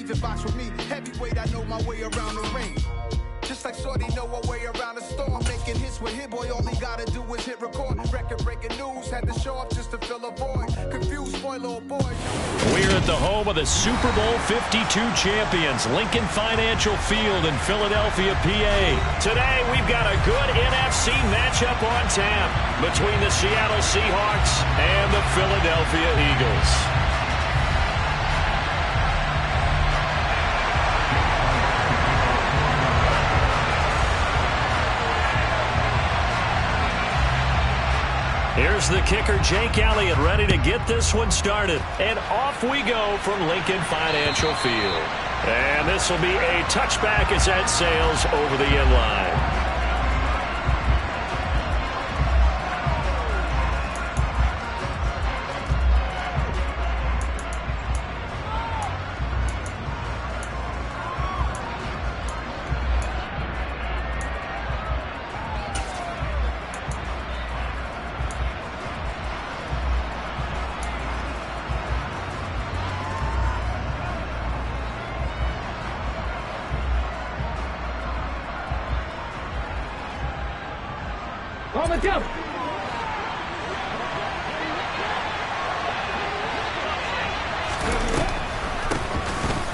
even box with me. Heavyweight, I know my way around the ring. Just like Shorty know her way around the storm. Making hits with Hit Boy, all he gotta do is hit record. Record-breaking news, had to show up just to fill a void. Confused boy, little boy. We're at the home of the Super Bowl 52 champions, Lincoln Financial Field in Philadelphia, PA. Today, we've got a good NFC matchup on tap between the Seattle Seahawks and the Philadelphia Eagles. Here's the kicker, Jake Elliott, ready to get this one started. And off we go from Lincoln Financial Field. And this will be a touchback as that sails over the end line.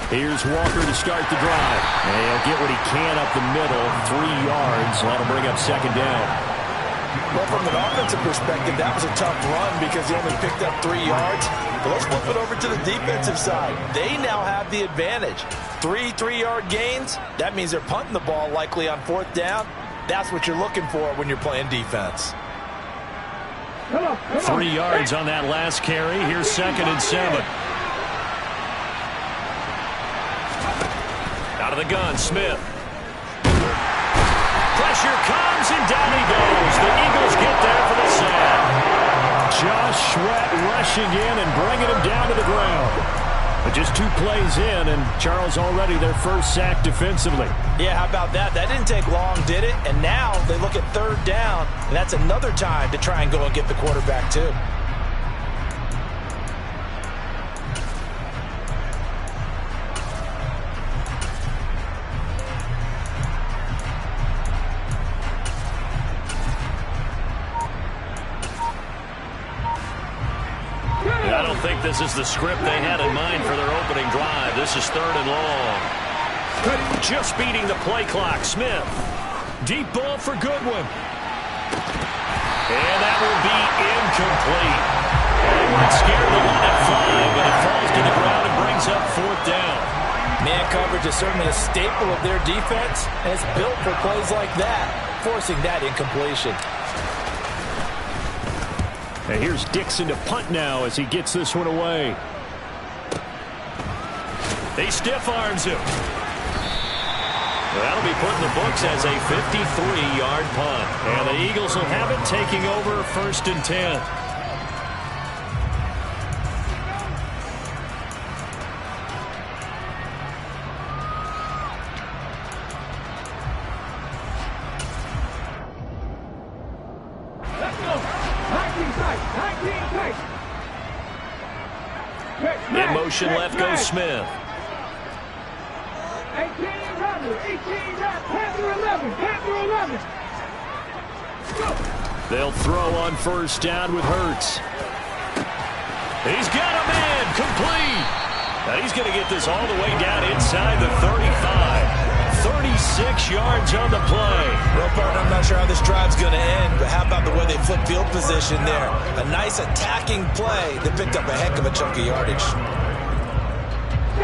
Here's Walker to start the drive. And he'll get what he can up the middle, 3 yards. That'll bring up second down. Well, from an offensive perspective, that was a tough run because he only picked up 3 yards. But let's flip it over to the defensive side. They now have the advantage. 3 3-yard gains. That means they're punting the ball likely on 4th down. That's what you're looking for when you're playing defense. 3 yards on that last carry. Here's 2nd and 7. Out of the gun, Smith. Pressure comes, and down he goes. The Eagles get there for the sack. Josh Sweat rushing in and bringing him down to the ground. But just 2 plays in, and Charles already their first sack defensively. Yeah, how about that? That didn't take long, did it? And now they look at 3rd down, and that's another time to try and go and get the quarterback, too. I don't think this is the script they had in mind for their opening drive. This is 3rd and long. Just beating the play clock. Smith. Deep ball for Goodwin. And that will be incomplete. They weren't scared to let it fly, but it falls to the ground and brings up 4th down. Man coverage is certainly a staple of their defense, and it's built for plays like that, forcing that incompletion. And here's Dixon to punt now as he gets this one away. He stiff arms him. That'll be put in the books as a 53-yard punt. And the Eagles will have it, taking over 1st and 10. In motion left goes Smith. 18 left, Panther 11, Panther 11. They'll throw on 1st down with Hurts. He's got a man, complete. Now he's going to get this all the way down inside the 35. 36 yards on the play. Well, partner, I'm not sure how this drive's going to end, but how about the way they flip field position there? A nice attacking play that picked up a heck of a chunk of yardage.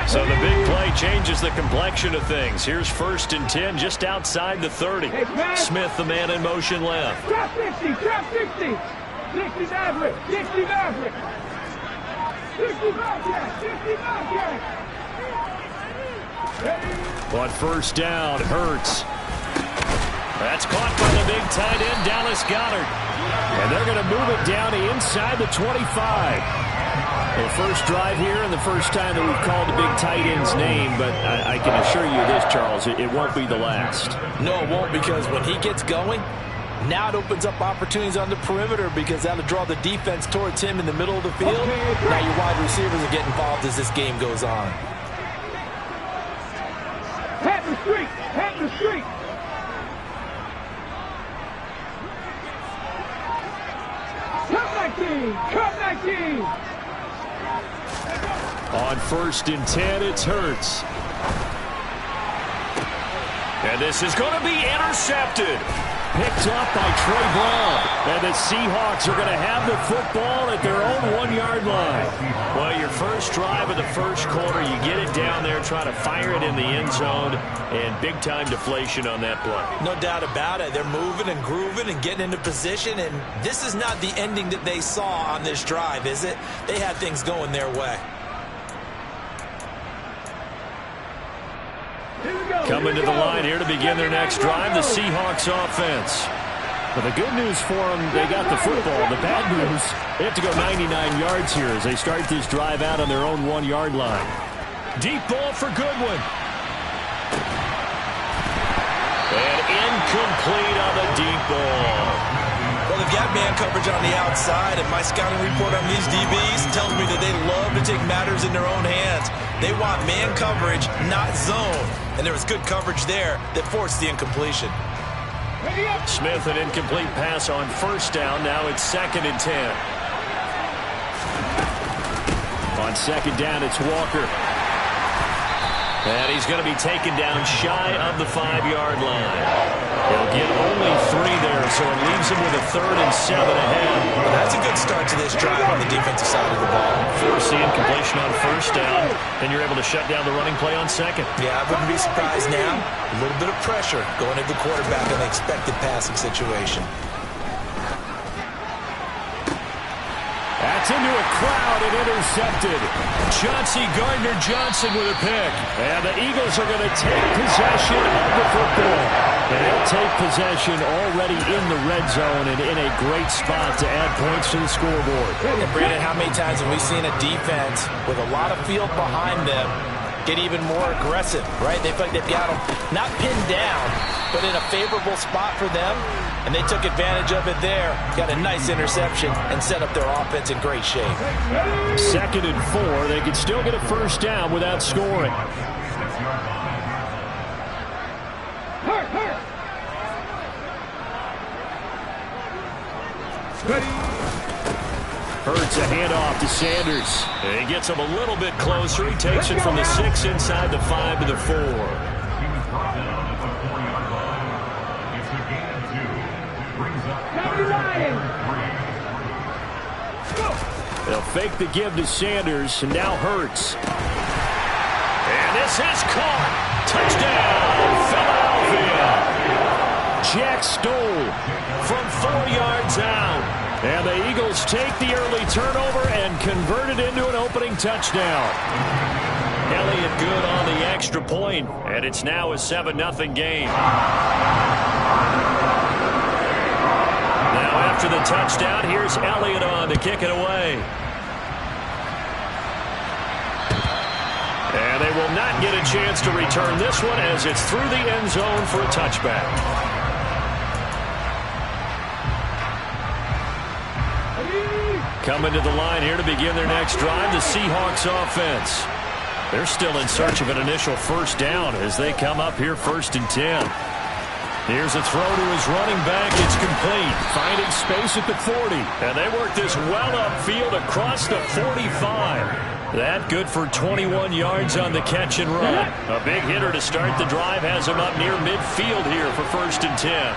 So the big play changes the complexion of things. Here's 1st and 10 just outside the 30. Smith, the man in motion left. Drop 60, drop 60. 60 Maverick, 60 Maverick. 60 Maverick, 60 Maverick. On 1st down, Hurts. That's caught by the big tight end, Dallas Goedert. And they're going to move it down to inside the 25. The first drive here and the first time that we've called the big tight end's name, but I can assure you this, Charles, it won't be the last. No, it won't, because when he gets going, now it opens up opportunities on the perimeter because that'll draw the defense towards him in the middle of the field. Now your wide receivers will get involved as this game goes on. streak. Hit the streak. Come 19. On 1st and 10, it's Hurts. And this is going to be intercepted. Picked up by Trey Brown. And the Seahawks are going to have the football at their own 1-yard line. Well, your first drive of the first quarter, you get it down there, try to fire it in the end zone, and big-time deflation on that play. No doubt about it. They're moving and grooving and getting into position, and this is not the ending that they saw on this drive, is it? They had things going their way. Coming to the line here to begin their next drive, the Seahawks offense. But the good news for them, they got the football. The bad news, they have to go 99 yards here as they start this drive out on their own 1-yard line. Deep ball for Goodwin. And incomplete on the deep ball. Well, they've got man coverage on the outside, and my scouting report on these DBs tells me that they love to take matters in their own hands. They want man coverage, not zone. And there was good coverage there that forced the incompletion. Smith, an incomplete pass on 1st down. Now it's 2nd and 10. On 2nd down, it's Walker. And he's going to be taken down shy of the 5-yard line. He'll get only 3 there, so it leaves him with a 3rd and 7 ahead. Well, that's a good start to this drive on the defensive side of the ball. Force the incompletion on 1st down, and you're able to shut down the running play on 2nd. Yeah, I wouldn't be surprised now. A little bit of pressure going at the quarterback in an expected passing situation. That's into a crowd and intercepted. Chauncey Gardner-Johnson with a pick. And the Eagles are going to take possession of the football. And they'll take possession already in the red zone and in a great spot to add points to the scoreboard. And Brandon, how many times have we seen a defense with a lot of field behind them get even more aggressive, right? They feel like they've got them not pinned down, but in a favorable spot for them. And they took advantage of it there. Got a nice interception and set up their offense in great shape. 2nd and 4. They could still get a 1st down without scoring. Hurts a handoff to Sanders. And he gets him a little bit closer. He takes it from the 6 inside the 5 to the 4. They'll fake the give to Sanders, and now Hurts. And this is caught. Touchdown, Philadelphia. Jack Stoll from 4 yards out. And the Eagles take the early turnover and convert it into an opening touchdown. Elliott good on the extra point, and it's now a 7-0 game. Now after the touchdown, here's Elliott on to kick it away. And they will not get a chance to return this one as it's through the end zone for a touchback. Coming to the line here to begin their next drive, the Seahawks offense. They're still in search of an initial 1st down as they come up here 1st and 10. Here's a throw to his running back. It's complete. Finding space at the 40. And they work this well upfield across the 45. That good for 21 yards on the catch and run. A big hitter to start the drive has him up near midfield here for 1st and 10.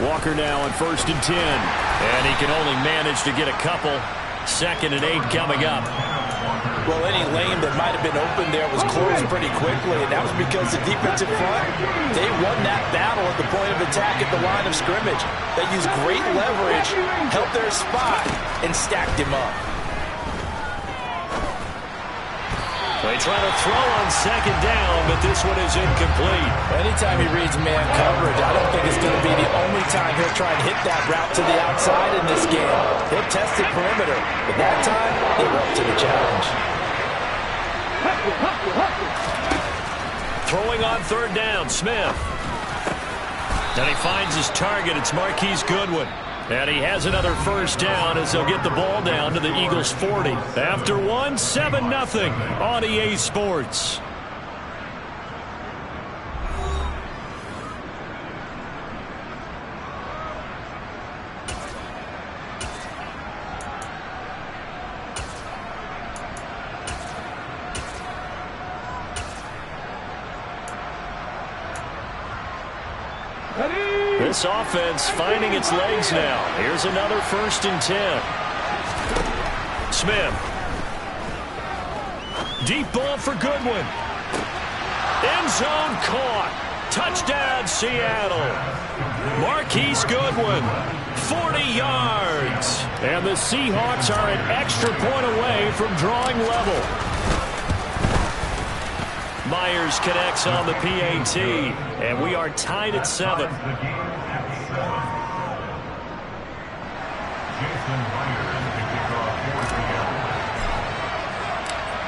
Walker now on 1st and 10. And he can only manage to get a couple. 2nd and 8 coming up. Well, any lane that might have been open there was closed pretty quickly, and that was because the defensive front, they won that battle at the point of attack at the line of scrimmage. They used great leverage, held their spot, and stacked him up. They try to throw on 2nd down, but this one is incomplete. Anytime he reads man coverage, I don't think it's going to be the only time he'll try and hit that route to the outside in this game. He'll test the perimeter, but that time, they were up to the challenge. Throwing on 3rd down, Smith. And he finds his target. It's Marquise Goodwin. And he has another 1st down as they'll get the ball down to the Eagles' 40. After one, 7-0 on EA Sports. This offense finding its legs now. Here's another 1st and 10. Smith. Deep ball for Goodwin. End zone caught. Touchdown, Seattle. Marquise Goodwin, 40 yards. And the Seahawks are an extra point away from drawing level. Myers connects on the PAT, and we are tied at 7.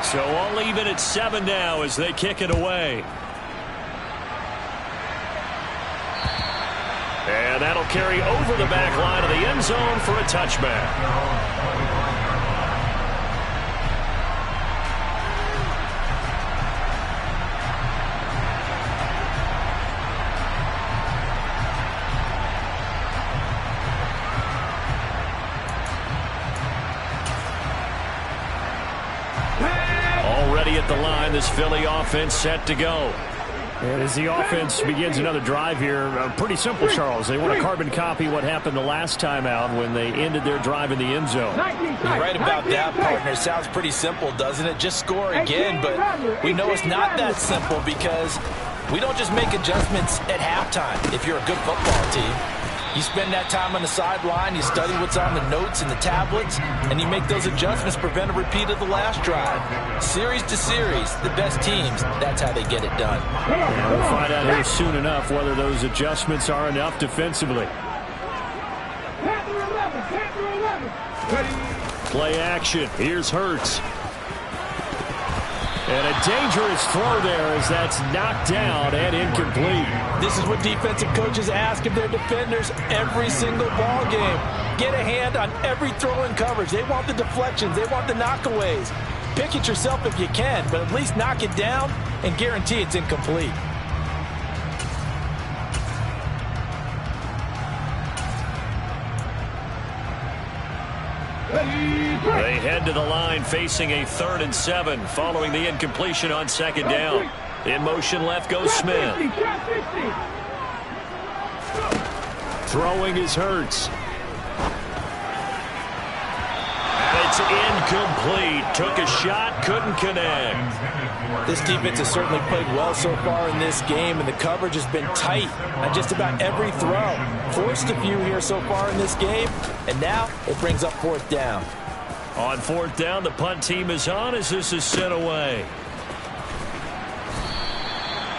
So all even at 7 now as they kick it away. And that'll carry over the back line of the end zone for a touchback. Already at the line, this Philly offense set to go. And as the offense begins another drive here, pretty simple, Charles. They want to carbon copy what happened the last time out when they ended their drive in the end zone. You're right about that, partner. Sounds pretty simple, doesn't it? Just score again, but we know it's not that simple because we don't just make adjustments at halftime if you're a good football team. You spend that time on the sideline, you study what's on the notes and the tablets, and you make those adjustments, prevent a repeat of the last drive. Series to series, the best teams, that's how they get it done. And we'll find out here soon enough whether those adjustments are enough defensively. Play action. Here's Hurts. And a dangerous throw there as that's knocked down and incomplete. This is what defensive coaches ask of their defenders every single ball game. Get a hand on every throw in coverage. They want the deflections. They want the knockaways. Pick it yourself if you can, but at least knock it down and guarantee it's incomplete. They head to the line facing a 3rd and 7 following the incompletion on 2nd down. In motion left goes Smith. Throwing is Hurts. It's incomplete. Took a shot, couldn't connect. This defense has certainly played well so far in this game, and the coverage has been tight on just about every throw. Forced a few here so far in this game, and now it brings up 4th down. On 4th down, the punt team is on as this is sent away.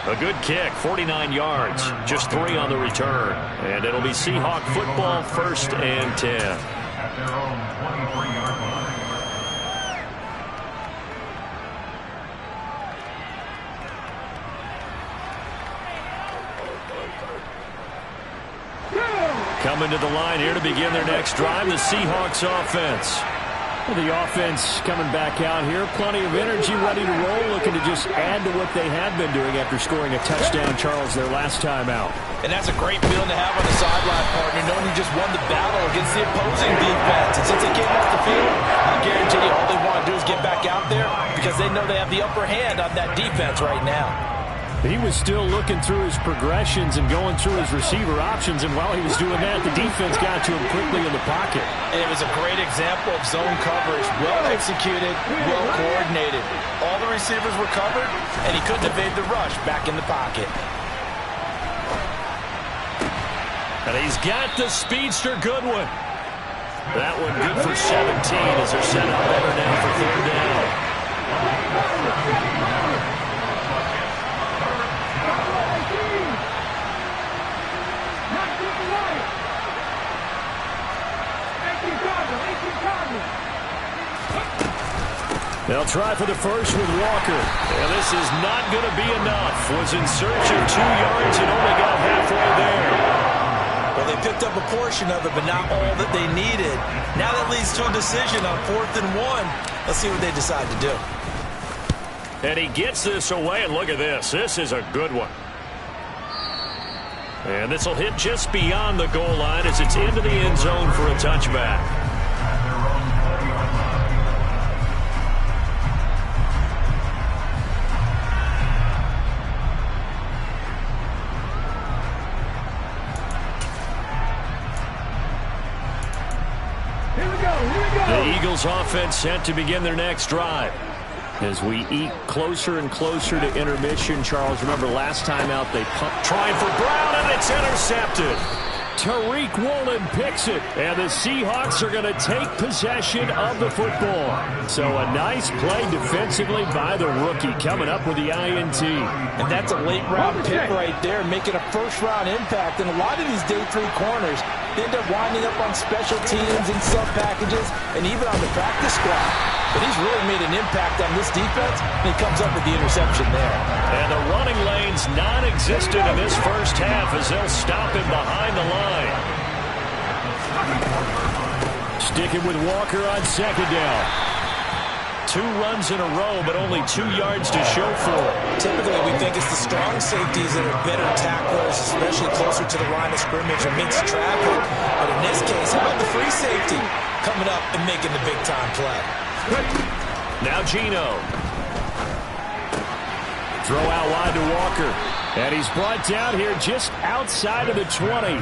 A good kick, 49 yards, just 3 on the return. And it'll be Seahawk football, 1st and 10. At their own 23-yard line. Coming to the line here to begin their next drive, the Seahawks offense. Well, the offense coming back out here, plenty of energy, ready to roll, looking to just add to what they have been doing after scoring a touchdown, Charles, their last time out. And that's a great feeling to have on the sideline, partner, knowing you just won the battle against the opposing defense. And since they came off the field, I guarantee you all they want to do is get back out there because they know they have the upper hand on that defense right now. He was still looking through his progressions and going through his receiver options, and while he was doing that, the defense got to him quickly in the pocket. And it was a great example of zone coverage, well executed, well coordinated. All the receivers were covered, and he couldn't evade the rush back in the pocket. And he's got the speedster Goodwin. That one good for 17 as they're set up better now for 3rd down. They'll try for the first with Walker. And this is not going to be enough. Was in search of 2 yards and only got halfway there. Well, they picked up a portion of it, but not all that they needed. Now that leads to a decision on 4th and 1. Let's see what they decide to do. And he gets this away, and look at this. This is a good one. And this will hit just beyond the goal line as it's into the end zone for a touchback. Eagles offense set to begin their next drive. As we eat closer and closer to intermission, Charles, remember last time out they pumped. Trying for Brown, and it's intercepted. Tariq Woolen picks it, and the Seahawks are going to take possession of the football. So a nice play defensively by the rookie, coming up with the INT. And that's a late-round pick right there, making a first-round impact. And a lot of these day 3 corners, they end up winding up on special teams and sub-packages and even on the practice squad. But he's really made an impact on this defense, and he comes up with the interception there. And the running lane's non-existent in this first half as they'll stop him behind the line. Sticking with Walker on second down. 2 runs in a row, but only 2 yards to show for it. Typically, we think it's the strong safeties that are better tacklers, especially closer to the line of scrimmage amidst traffic. But in this case, how about the free safety coming up and making the big-time play? Now Geno. Throw out wide to Walker. And he's brought down here just outside of the 20.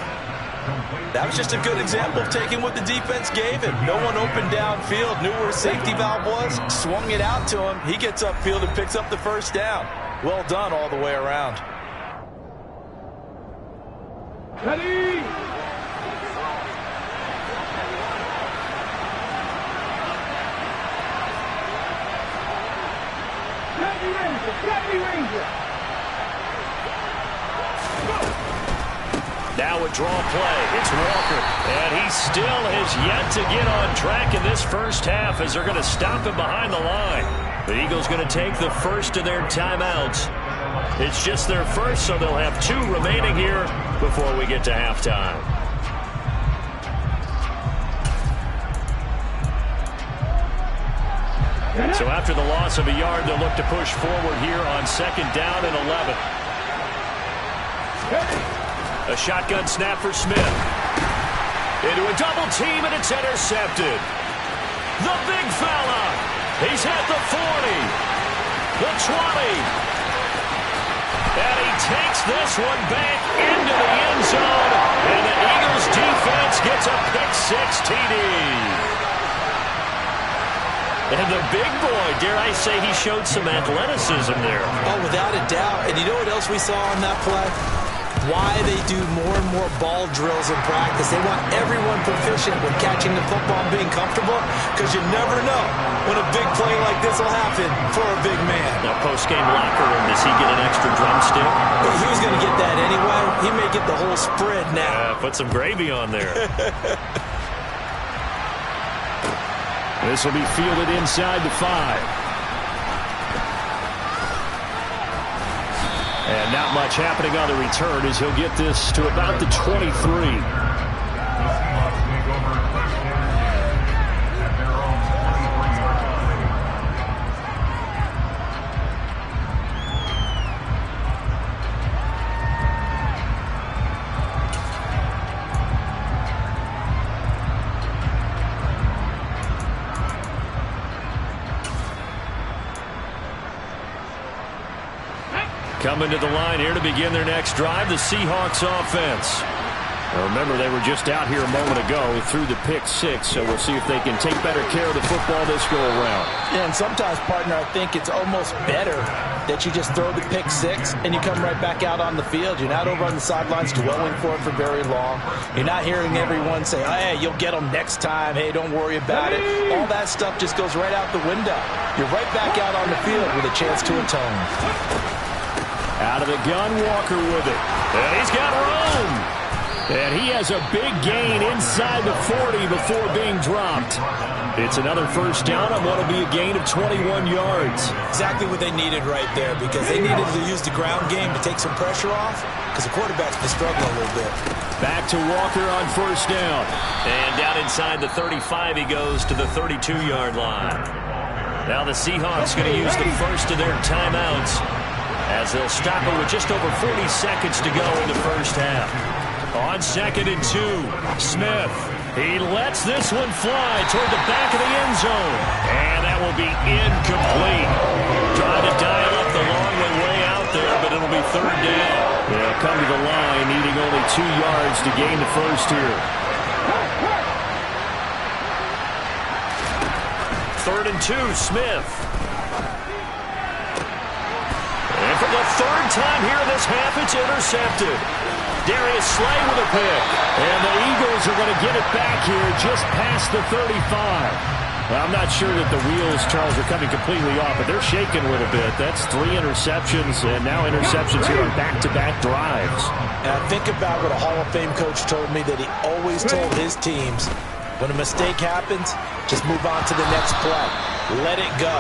That was just a good example of taking what the defense gave him. No one open downfield, knew where his safety valve was, swung it out to him. He gets upfield and picks up the first down. Well done all the way around. Ready? Now a draw play. It's Walker. And he still has yet to get on track in this first half as they're going to stop him behind the line. The Eagles going to take the first of their timeouts. It's just their first, so they'll have 2 remaining here before we get to halftime. So after the loss of a yard, they'll look to push forward here on second down and 11. A shotgun snap for Smith. Into a double team, and it's intercepted. The big fella. He's at the 40. The 20. And he takes this one back into the end zone. And the Eagles defense gets a pick-6 TD. And the big boy, dare I say, he showed some athleticism there. Oh, without a doubt. And you know what else we saw on that play? Why they do more and more ball drills in practice. They want everyone proficient with catching the football and being comfortable, because you never know when a big play like this will happen for a big man. Now, post-game locker room, does he get an extra drumstick? He was going to get that anyway. He may get the whole spread now. Put some gravy on there. This will be fielded inside the 5. And not much happening on the return as he'll get this to about the 23. Coming to the line here to begin their next drive, the Seahawks offense. Now remember, they were just out here a moment ago through the pick-6, so we'll see if they can take better care of the football this go-around. Yeah, and sometimes, partner, I think it's almost better that you just throw the pick-6 and you come right back out on the field. You're not over on the sidelines dwelling for it for very long. You're not hearing everyone say, hey, you'll get them next time. Hey, don't worry about it. All that stuff just goes right out the window. You're right back out on the field with a chance to atone. Out of the gun, Walker with it. And he's got room. And he has a big gain inside the 40 before being dropped. It's another first down on what will be a gain of 21 yards. Exactly what they needed right there, because they needed to use the ground game to take some pressure off, because the quarterback's been struggling a little bit. Back to Walker on first down. And down inside the 35, he goes to the 32-yard line. Now the Seahawks going to use the first of their timeouts, as they'll stop it with just over 40 seconds to go in the first half. On 2nd and 2, Smith. He lets this one fly toward the back of the end zone. And that will be incomplete. Trying to dial up the long way out there, but it'll be third down. They'll come to the line, needing only 2 yards to gain the first here. 3rd and 2, Smith. And for the 3rd time here in this half, it's intercepted. Darius Slay with a pick. And the Eagles are going to get it back here just past the 35. Well, I'm not sure that the wheels, Charles, are coming completely off, but they're shaking a little bit. That's 3 interceptions, and now interceptions here on back-to-back drives. And I think about what a Hall of Fame coach told me, that he always told his teams, when a mistake happens, just move on to the next play. Let it go.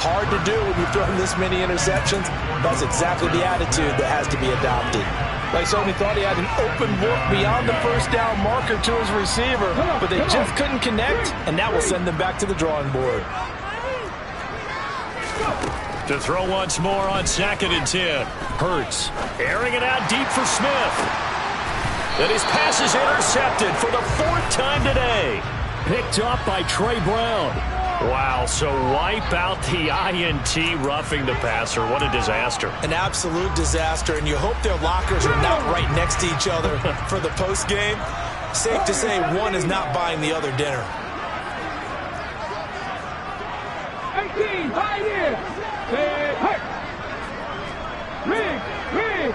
Hard to do when you've thrown this many interceptions. That's exactly the attitude that has to be adopted. Like Sony thought he had an open look beyond the first down marker to his receiver, but they just couldn't connect, and that will send them back to the drawing board. To throw once more on 2nd and 10. Hurts airing it out deep for Smith. And his pass is intercepted for the 4th time today. Picked up by Trey Brown. Wow, so wipe out the INT, roughing the passer. What a disaster. An absolute disaster, and you hope their lockers are not right next to each other for the postgame. Safe to say one is not buying the other dinner. 18, right here. Hey. Rig.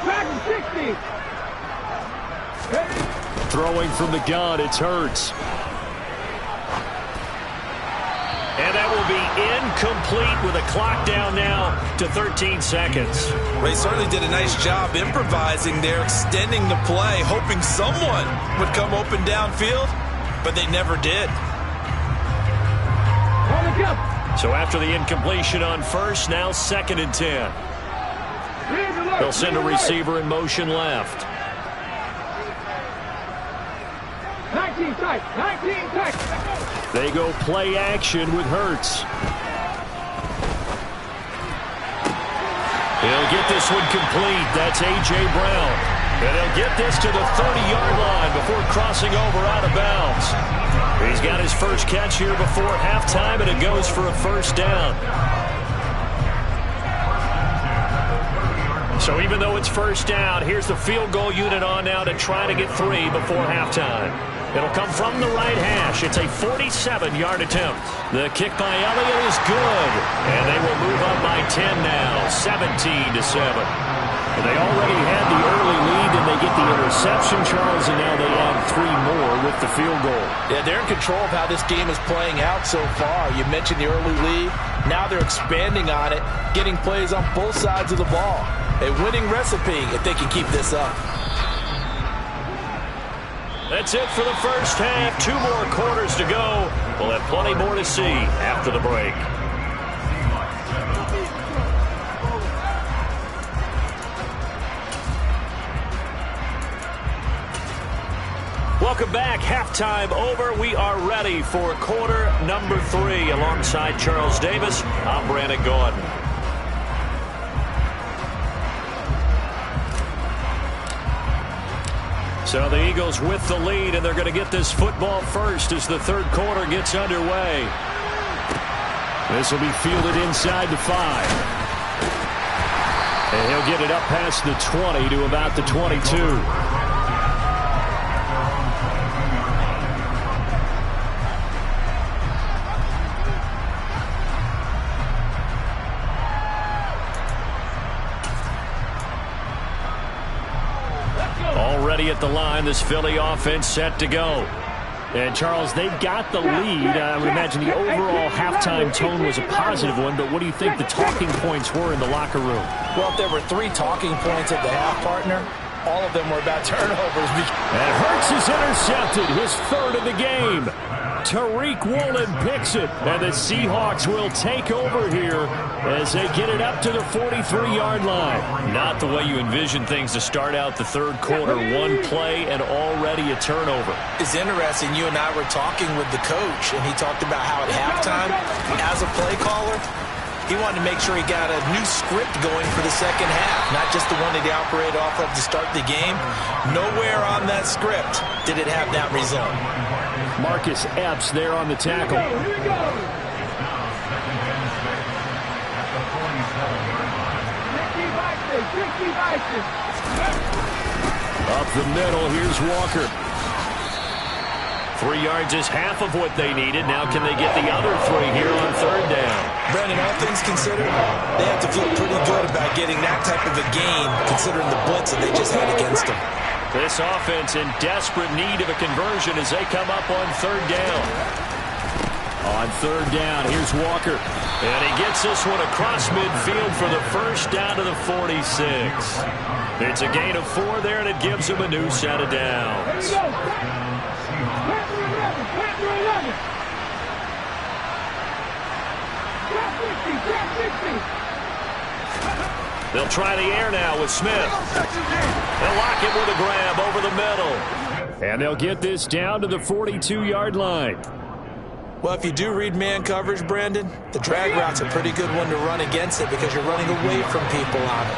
Back to 60. Hey. Throwing from the gun, it's Hurts. And that will be incomplete with a clock down now to 13 seconds. They certainly did a nice job improvising there, extending the play, hoping someone would come open downfield, but they never did. So after the incompletion on 1st, now 2nd and 10. They'll send a receiver in motion left. 19 tight. They go play action with Hurts. He'll get this one complete. That's A.J. Brown. And he'll get this to the 30-yard line before crossing over out of bounds. He's got his first catch here before halftime, and it goes for a 1st down. So even though it's 1st down, here's the field goal unit on now to try to get 3 before halftime. It'll come from the right hash. It's a 47-yard attempt. The kick by Elliott is good. And they will move up by 10 now, 17-7. They already had the early lead, and they get the interception, Charles, and now they add 3 more with the field goal. Yeah, they're in control of how this game is playing out so far. You mentioned the early lead. Now they're expanding on it, getting plays on both sides of the ball. A winning recipe if they can keep this up. That's it for the 1st half. 2 more quarters to go. We'll have plenty more to see after the break. Welcome back. Halftime over. We are ready for quarter number 3. Alongside Charles Davis, I'm Brandon Gordon. So the Eagles with the lead, and they're going to get this football first as the 3rd quarter gets underway. This will be fielded inside the 5. And he'll get it up past the 20 to about the 22. Already at the line, this Philly offense set to go. And, Charles, they've got the lead. I would imagine the overall halftime tone was a positive one, but what do you think the talking points were in the locker room? Well, if there were 3 talking points at the half, partner, all of them were about turnovers. And Hurts is intercepted, his 3rd of the game. Tariq Woolen picks it, and the Seahawks will take over here as they get it up to the 43-yard line. Not the way you envision things to start out the 3rd quarter. 1 play and already a turnover. It's interesting. You and I were talking with the coach, and he talked about how at halftime, as a play caller, he wanted to make sure he got a new script going for the 2nd half, not just the one that he operated off of to start the game. Nowhere on that script did it have that result. Marcus Epps there on the tackle. Up the middle, here's Walker. 3 yards is half of what they needed. Now can they get the other 3 here on third down? Brandon, all things considered, they have to feel pretty good about getting that type of a gain, considering the blitz that they just had against them. This offense in desperate need of a conversion as they come up on third down. On third down, here's Walker. And he gets this one across midfield for the first down to the 46. It's a gain of 4 there, and it gives him a new set of downs. They'll try the air now with Smith. They'll lock him with a grab over the middle. And they'll get this down to the 42-yard line. Well, if you do read man coverage, Brandon, the drag route's a pretty good one to run against it because you're running away from people on it.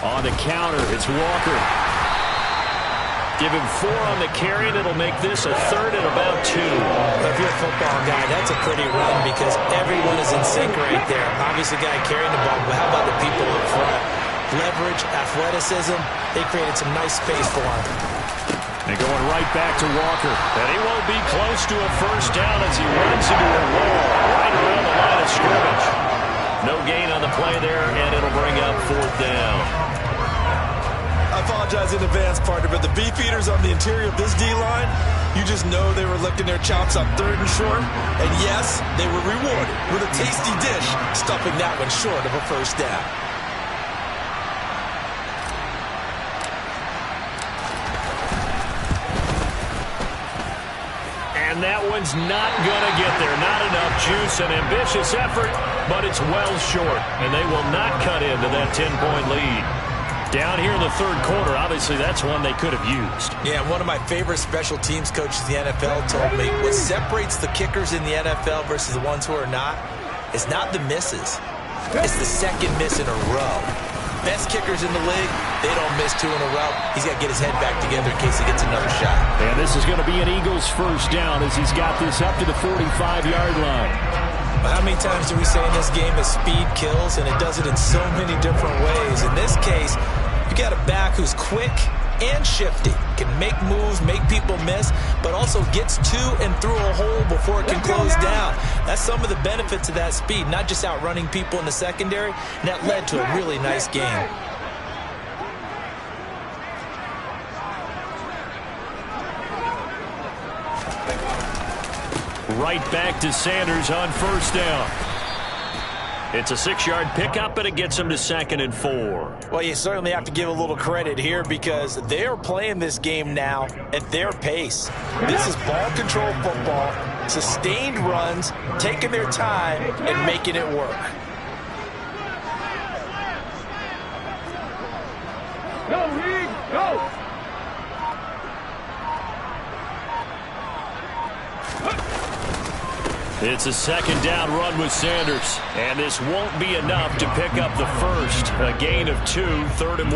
On the counter, it's Walker. Give him 4 on the carry, and it'll make this a third and about 2. If you're a football guy, that's a pretty run because everyone is in sync right there. Obviously, the guy carrying the ball, but how about the people in front? Leverage, athleticism, they created some nice space for him. And going right back to Walker. And he won't be close to a first down as he runs into a wall right around the line of scrimmage. No gain on the play there, and it'll bring up 4th down. I apologize in advance, partner, but the beefeaters on the interior of this D-line, you just know they were licking their chops on 3rd and short. And yes, they were rewarded with a tasty dish, stuffing that one short of a first down. And that one's not going to get there. Not enough juice. An ambitious effort, but it's well short. And they will not cut into that 10-point lead. Down here in the 3rd quarter, obviously that's one they could have used. Yeah, one of my favorite special teams coaches in the NFL told me what separates the kickers in the NFL versus the ones who are not is not the misses. It's the second miss in a row. Best kickers in the league, they don't miss 2 in a row. He's got to get his head back together in case he gets another shot. And this is going to be an Eagles first down as he's got this up to the 45-yard line. How many times do we say in this game that speed kills, and it does it in so many different ways? In this case, you got a back who's quick and shifty, can make moves, make people miss, but also gets to and through a hole before it can close down. That's some of the benefits of that speed, not just outrunning people in the secondary, and that led to a really nice game. Right back to Sanders on first down. It's a 6-yard pickup, and it gets him to 2nd and 4. Well, you certainly have to give a little credit here because they're playing this game now at their pace. This is ball control football, sustained runs, taking their time, and making it work. Go, Reed, go! It's a 2nd down run with Sanders, and this won't be enough to pick up the first. A gain of 2, 3rd and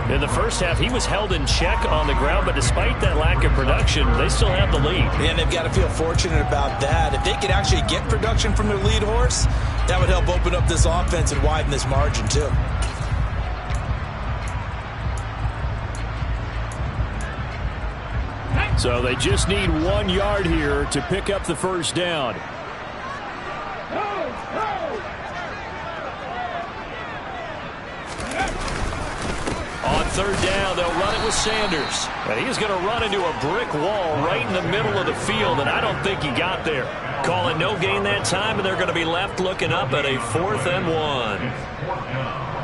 1. In the first half, he was held in check on the ground, but despite that lack of production, they still have the lead. And they've got to feel fortunate about that. If they could actually get production from their lead horse, that would help open up this offense and widen this margin too. So they just need 1 yard here to pick up the first down. On 3rd down, they'll run it with Sanders. And he's going to run into a brick wall right in the middle of the field, and I don't think he got there. Calling no gain that time, and they're going to be left looking up at a 4th and 1.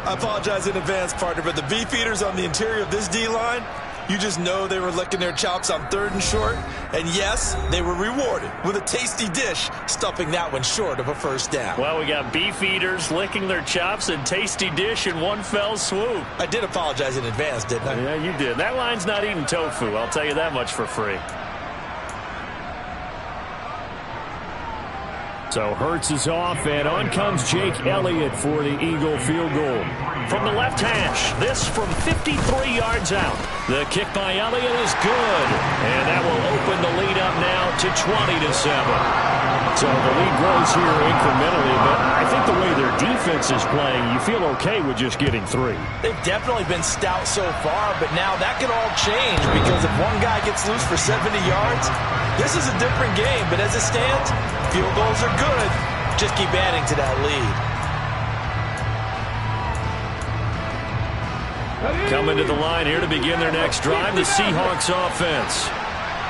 I apologize in advance, partner, but the beefeaters on the interior of this D-line, you just know they were licking their chops on 3rd and short. And yes, they were rewarded with a tasty dish, stuffing that one short of a first down. Well, we got beef eaters licking their chops and tasty dish in one fell swoop. I did apologize in advance, didn't I? Yeah, you did. That line's not eating tofu, I'll tell you that much for free. So Hurts is off, and on comes Jake Elliott for the Eagle field goal. From the left hash, this from 53 yards out. The kick by Elliott is good, and that will open the lead up now to 20-7. So the lead grows here incrementally, but I think the way their defense is playing, you feel okay with just getting 3. They've definitely been stout so far, but now that could all change because if one guy gets loose for 70 yards, this is a different game. But as it stands, field goals are good. Just keep adding to that lead. Coming to the line here to begin their next drive, the Seahawks offense.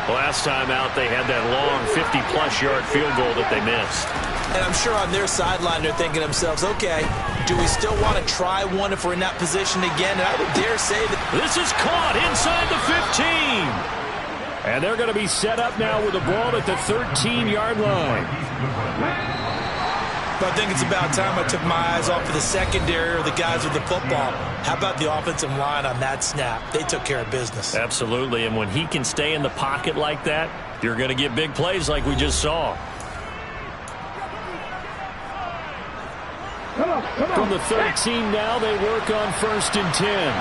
Last time out, they had that long 50-plus yard field goal that they missed. And I'm sure on their sideline, they're thinking to themselves, okay, do we still want to try one if we're in that position again? And I would dare say that this is caught inside the 15. And they're going to be set up now with the ball at the 13-yard line. But I think it's about time I took my eyes off of the secondary or the guys with the football. How about the offensive line on that snap? They took care of business. Absolutely, and when he can stay in the pocket like that, you're going to get big plays like we just saw. From the 13 now, they work on 1st and 10.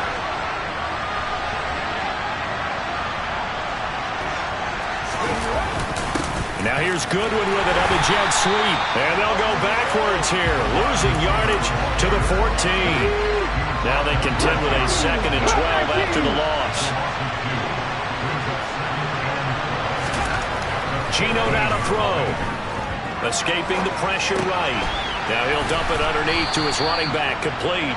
Now here's Goodwin with it on the jet sweep. And they'll go backwards here, losing yardage to the 14. Now they contend with a 2nd and 12 after the loss. Gino now to throw. Escaping the pressure right. Now he'll dump it underneath to his running back, complete.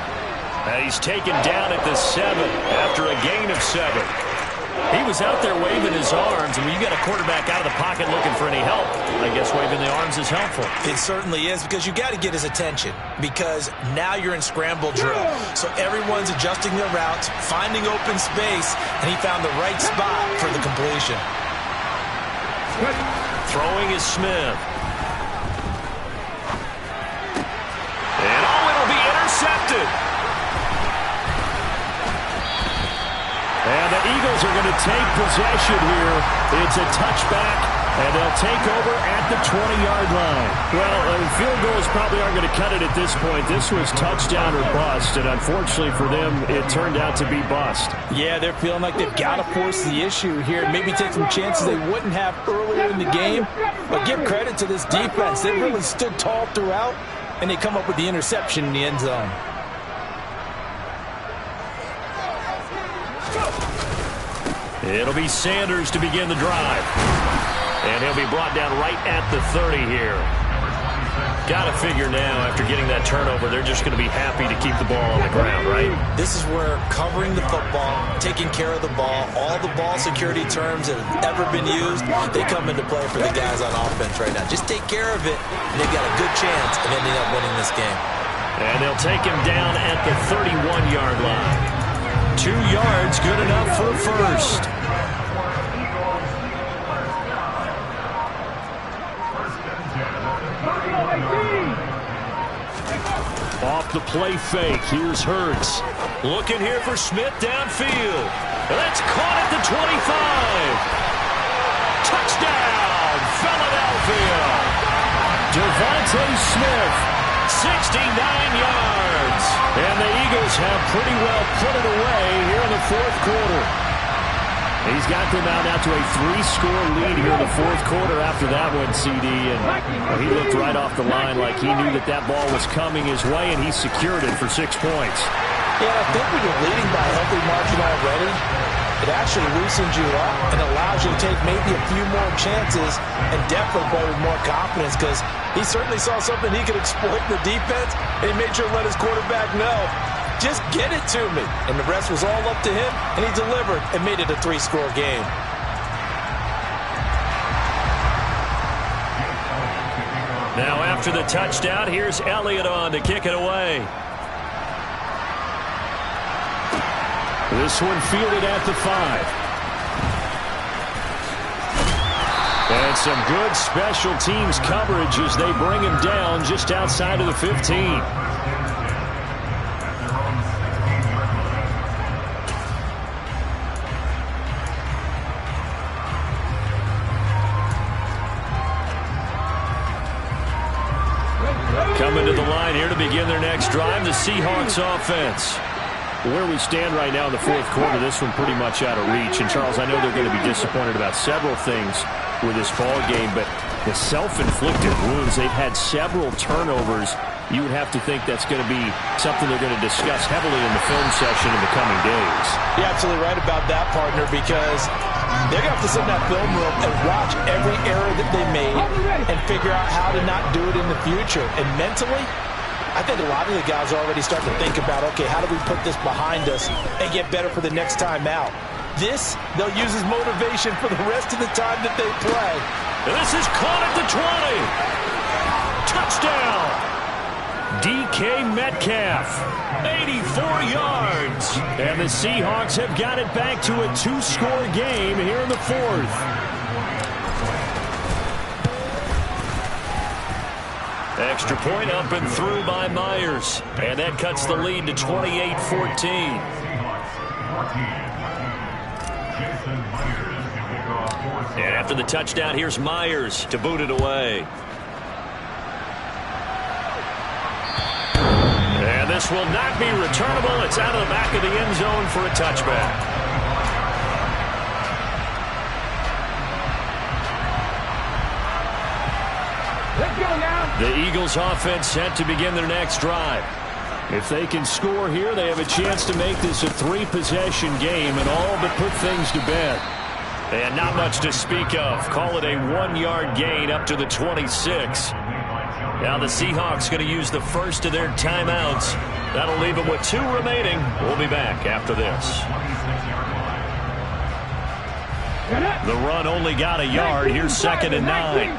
And he's taken down at the 7 after a gain of 7. He was out there waving his arms, and when you got a quarterback out of the pocket looking for any help, I guess waving the arms is helpful. It certainly is, because you got to get his attention, because now you're in scramble drill. So everyone's adjusting their routes, finding open space, and he found the right spot for the completion. Throwing is Smith. And it'll be intercepted. And the Eagles are going to take possession here. It's a touchback, and they'll take over at the 20-yard line. Well, field goals probably aren't going to cut it at this point. This was touchdown or bust, and unfortunately for them, it turned out to be bust. Yeah, they're feeling like they've got to force the issue here, maybe take some chances they wouldn't have earlier in the game. But give credit to this defense. They really stood tall throughout, and they come up with the interception in the end zone. It'll be Sanders to begin the drive. And he'll be brought down right at the 30 here. Got to figure now, after getting that turnover, they're just going to be happy to keep the ball on the ground, right? This is where covering the football, taking care of the ball, all the ball security terms that have ever been used, they come into play for the guys on offense right now. Just take care of it, and they've got a good chance of ending up winning this game. And they'll take him down at the 31-yard line. 2 yards, good enough for a first. Off the play fake, here's Hurts. Looking here for Smith downfield. That's caught at the 25. Touchdown, Philadelphia. Devontae Smith, 69 yards. And the Eagles have pretty well put it away here in the 4th quarter. He's got them out now to a 3-score lead here in the 4th quarter after that one, CD. And he looked right off the line like he knew that ball was coming his way, and he secured it for 6 points. Yeah, I think when you're leading by a healthy margin already, it actually loosens you up and allows you to take maybe a few more chances and definitely play with more confidence, because he certainly saw something he could exploit in the defense, and he made sure to let his quarterback know, just get it to me. And the rest was all up to him, and he delivered and made it a 3-score game. Now after the touchdown, here's Elliott on to kick it away. This one fielded at the 5. And some good special teams coverage as they bring him down just outside of the 15. Coming to the line here to begin their next drive, the Seahawks offense. Where we stand right now in the 4th quarter, this one pretty much out of reach. And, Charles, I know they're going to be disappointed about several things with this ball game, but The self-inflicted wounds, they've had several turnovers. You would have to think that's going to be something they're going to discuss heavily in the film session in the coming days. You're absolutely right about that, partner, because they're going to have to sit in that film room and watch every error that they made and figure out how to not do it in the future. And mentally, I think a lot of the guys are already starting to think about, okay, how do we put this behind us and get better for the next time out? This, they'll use as motivation for the rest of the time that they play. And this is caught at the 20. Touchdown. DK Metcalf, 84 yards. And the Seahawks have got it back to a 2-score game here in the fourth. Extra point up and through by Myers. And that cuts the lead to 28-14. And after the touchdown, here's Myers to boot it away. And this will not be returnable. It's out of the back of the end zone for a touchback. Let's go now. The Eagles offense set to begin their next drive. If they can score here, they have a chance to make this a 3-possession game and all but put things to bed. And not much to speak of. Call it a 1-yard gain up to the 26. Now the Seahawks going to use the first of their timeouts. That'll leave them with 2 remaining. We'll be back after this. The run only got a yard. Here's 2nd and 9.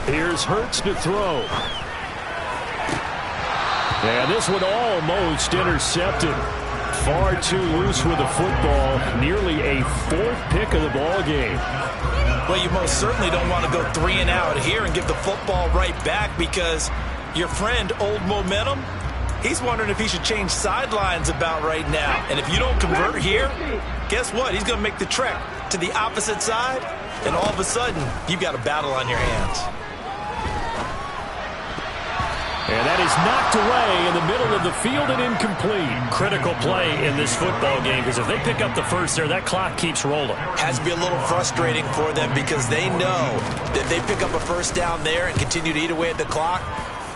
Here's Hurts to throw. And this one almost intercepted. Far too loose with the football. Nearly a 4th pick of the ball game. Well, you most certainly don't want to go 3 and out here and give the football right back, because your friend, Old Momentum, he's wondering if he should change sidelines about right now. And if you don't convert here, guess what? He's going to make the trek to the opposite side, and all of a sudden, you've got a battle on your hands. And that is knocked away in the middle of the field and incomplete. Critical play in this football game, because if they pick up the first there, that clock keeps rolling. Has to be a little frustrating for them, because they know that they pick up a first down there and continue to eat away at the clock,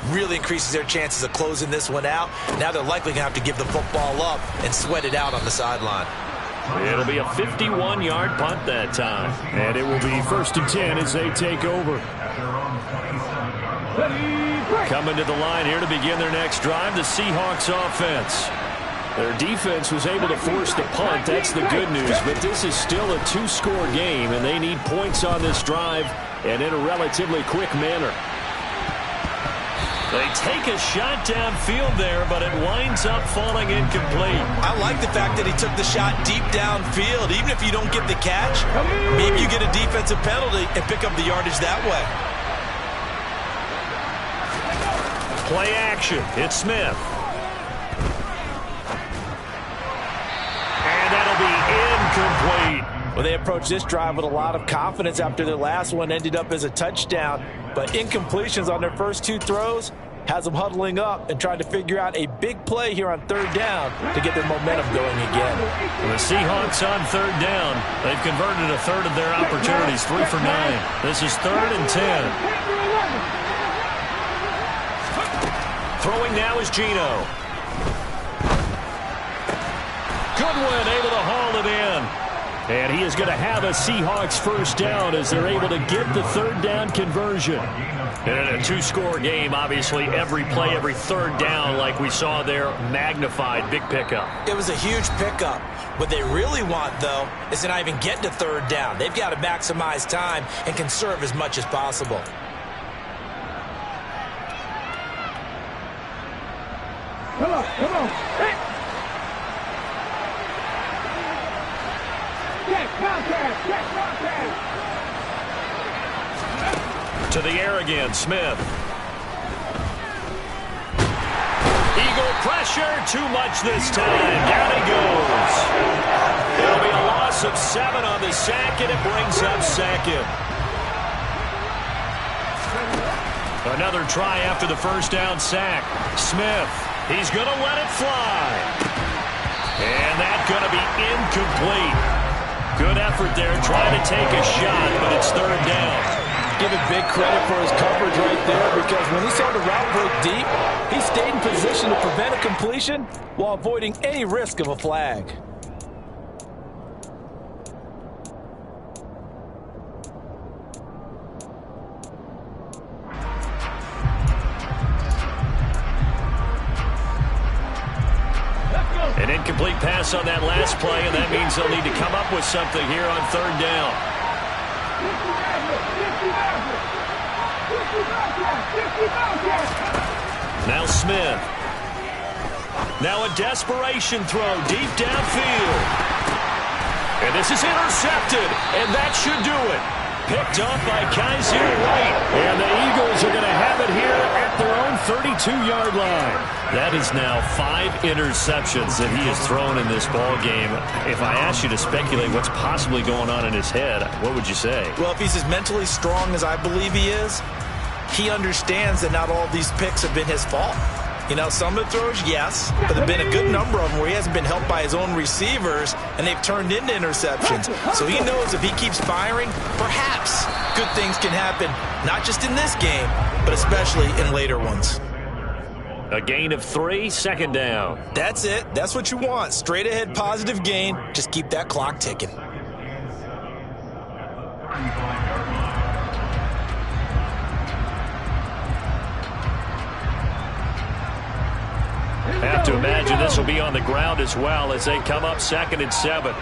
really increases their chances of closing this one out. Now they're likely going to have to give the football up and sweat it out on the sideline. It'll be a 51-yard punt that time. And it will be 1st and 10 as they take over. Coming to the line here to begin their next drive, the Seahawks offense. Their defense was able to force the punt. That's the good news. But this is still a 2-score game, and they need points on this drive and in a relatively quick manner. They take a shot downfield there, but it winds up falling incomplete. I like the fact that he took the shot deep downfield. Even if you don't get the catch, maybe you get a defensive penalty and pick up the yardage that way. Play action. It's Smith. And that'll be incomplete. Well, they approached this drive with a lot of confidence after their last one ended up as a touchdown. But incompletions on their first 2 throws has them huddling up and trying to figure out a big play here on 3rd down to get their momentum going again. The Seahawks on 3rd down. They've converted a third of their opportunities, 3 for 9. This is 3rd and 10. Throwing now is Geno. Goodwin able to haul it in. And he is going to have a Seahawks first down as they're able to get the 3rd down conversion. And in a 2-score game, obviously every play, every 3rd down, like we saw there, magnified. Big pickup. It was a huge pickup. What they really want, though, is to not even get to 3rd down. They've got to maximize time and conserve as much as possible. Come on, come on. Hey. Check contact, check contact. To the air again, Smith. Eagle pressure, too much this time. Down he goes. It'll be a loss of 7 on the sack, and it brings up 2nd. Another try after the first down sack. Smith, he's going to let it fly. And that's going to be incomplete. Good effort there trying to take a shot, but it's third down. Give him big credit for his coverage right there, because when he saw the route break deep, he stayed in position to prevent a completion while avoiding any risk of a flag. An incomplete pass on that last play, and that means they'll need to come up with something here on third down. Now Smith. Now a desperation throw deep downfield. And this is intercepted, and that should do it. Picked off by Kaiser White. And the Eagles are going to have it here at their own 32-yard line. That is now 5 interceptions that he has thrown in this ball game. If I asked you to speculate what's possibly going on in his head, what would you say? Well, if he's as mentally strong as I believe he is, he understands that not all these picks have been his fault. You know, some of the throws, yes, but there have been a good number of them where he hasn't been helped by his own receivers, and they've turned into interceptions. So he knows if he keeps firing, perhaps good things can happen, not just in this game, but especially in later ones. A gain of 3, second down. That's it. That's what you want. Straight ahead positive gain. Just keep that clock ticking. Have to imagine this will be on the ground as well as they come up 2nd and 7.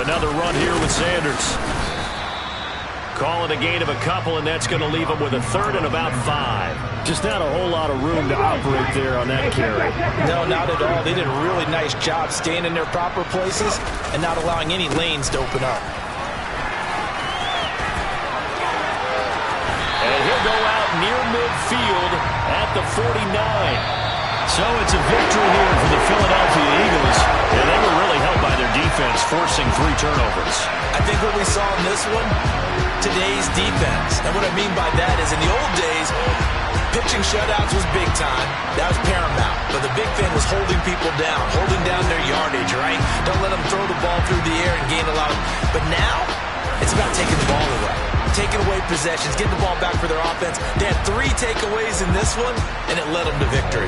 Another run here with Sanders. Calling a gain of a couple, and that's going to leave him with a 3rd and about 5. Just not a whole lot of room to operate there on that carry. No, not at all. They did a really nice job staying in their proper places and not allowing any lanes to open up. And he'll go out near midfield at the 49. So it's a victory here for the Philadelphia Eagles, and they were really helped by their defense, forcing 3 turnovers. I think what we saw in this one, today's defense. And what I mean by that is in the old days, pitching shutouts was big time. That was paramount. But the big thing was holding people down, holding down their yardage, right? Don't let them throw the ball through the air and gain a lot of... But now, it's about taking the ball away. Taking away possessions, getting the ball back for their offense. They had 3 takeaways in this one, and it led them to victory.